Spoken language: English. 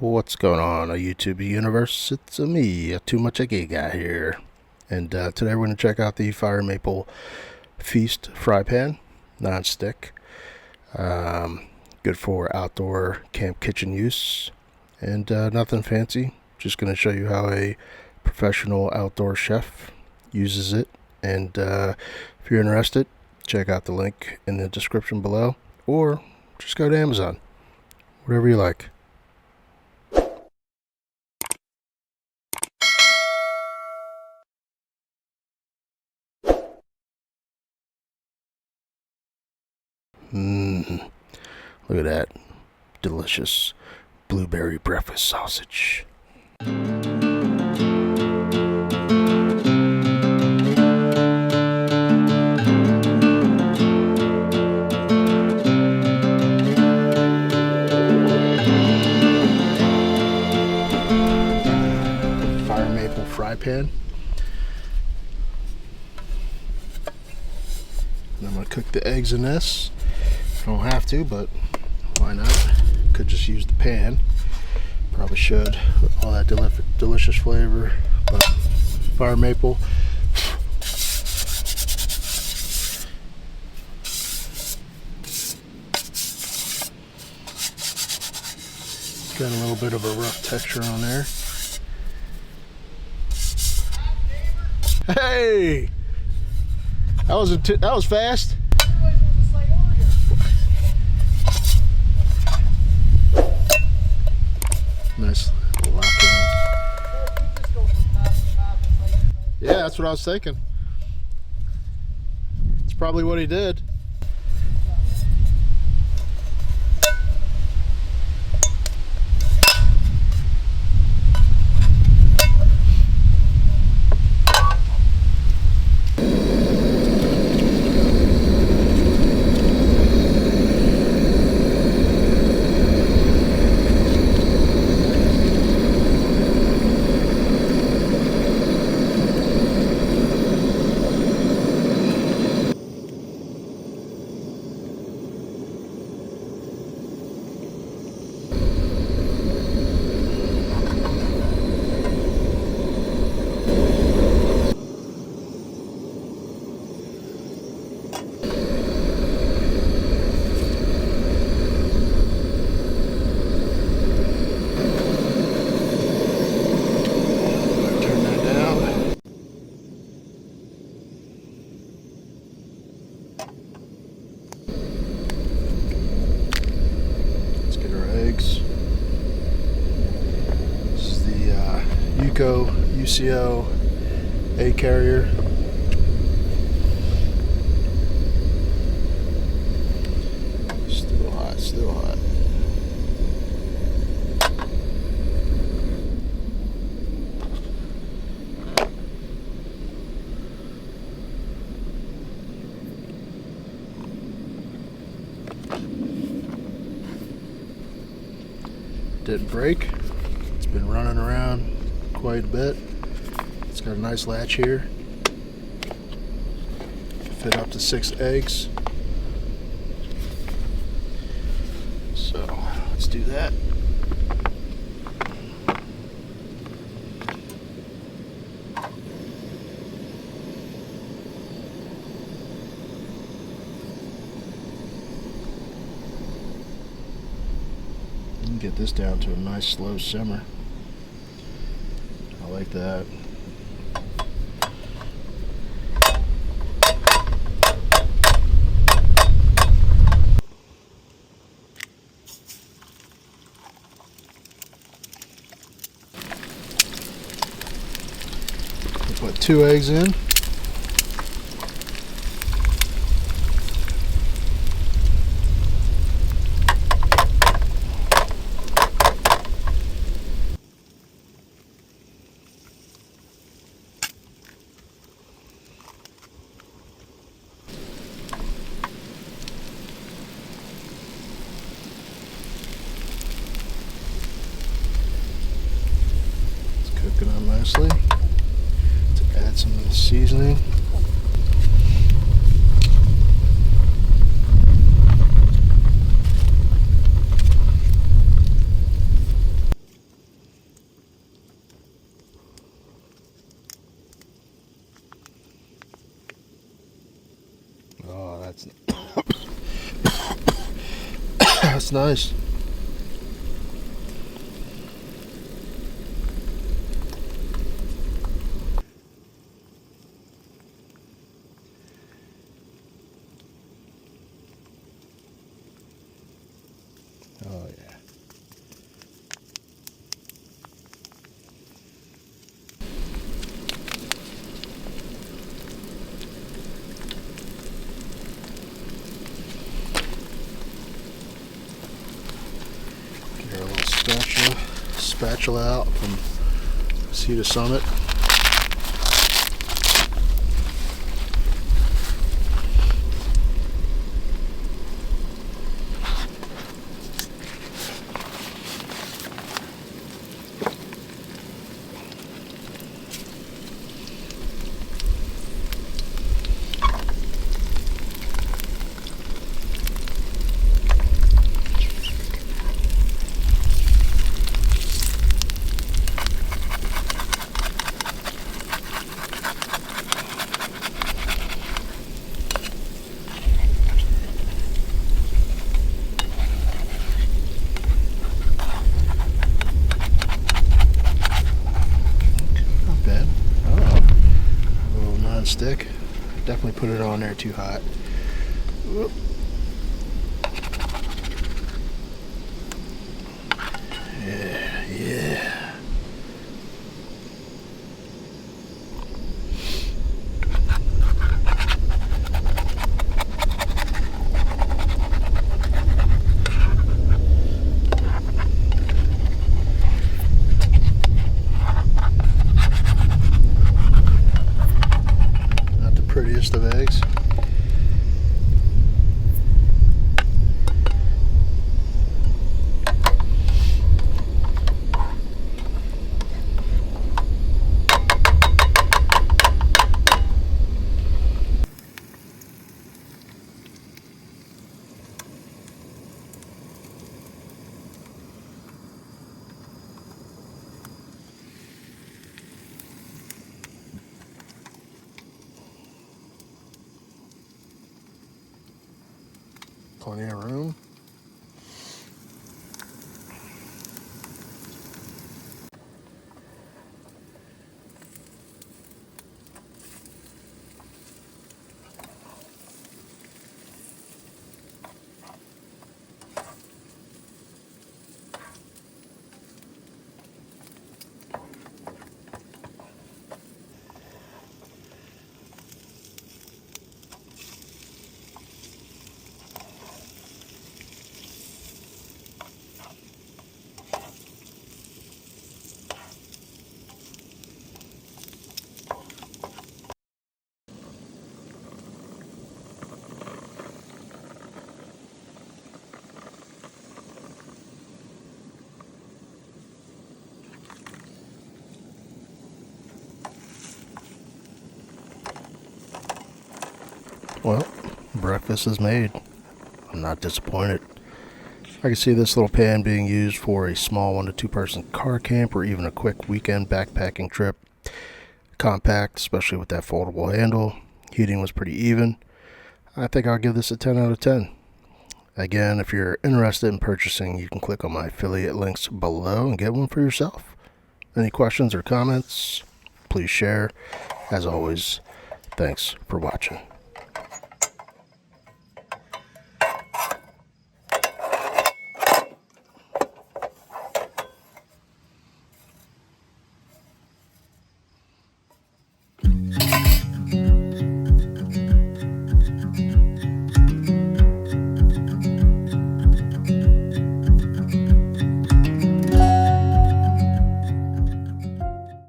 What's going on, YouTube universe? It's me, a too much a gay guy here, and today we're going to check out the Fire Maple Feast Frypan non-stick. Good for outdoor camp kitchen use, and nothing fancy. Just going to show you how a professional outdoor chef uses it, and if you're interested, check out the link in the description below, or just go to Amazon, whatever you like. Look at that delicious blueberry breakfast sausage. Fire Maple Frypan. I'm going to cook the eggs in this. Don't have to, but why not? Could just use the pan. Probably should. All that delicious flavor. But Fire Maple. Got a little bit of a rough texture on there. Hey! That was fast. Nice lock in. Yeah, that's what I was thinking. It's probably what he did. This is the UCO A carrier. Still hot, still hot. Didn't break. It's been running around quite a bit. It's got a nice latch here. Fit up to 6 eggs. So let's do that. Get this down to a nice slow simmer. I like that. We'll put 2 eggs in. Cooking on nicely. To add some of the seasoning. That's nice. Oh yeah. Get our little spatula out from Sea to Summit. Stick. Definitely put it on there too hot. Whoop. Yeah. Not the prettiest of eggs. Plenty of room. Well, breakfast is made. I'm not disappointed. I can see this little pan being used for a small 1 to 2 person car camp or even a quick weekend backpacking trip. Compact, especially with that foldable handle. Heating was pretty even. I think I'll give this a 10 out of 10. Again, if you're interested in purchasing, you can click on my affiliate links below and get one for yourself. Any questions or comments, please share. As always, thanks for watching.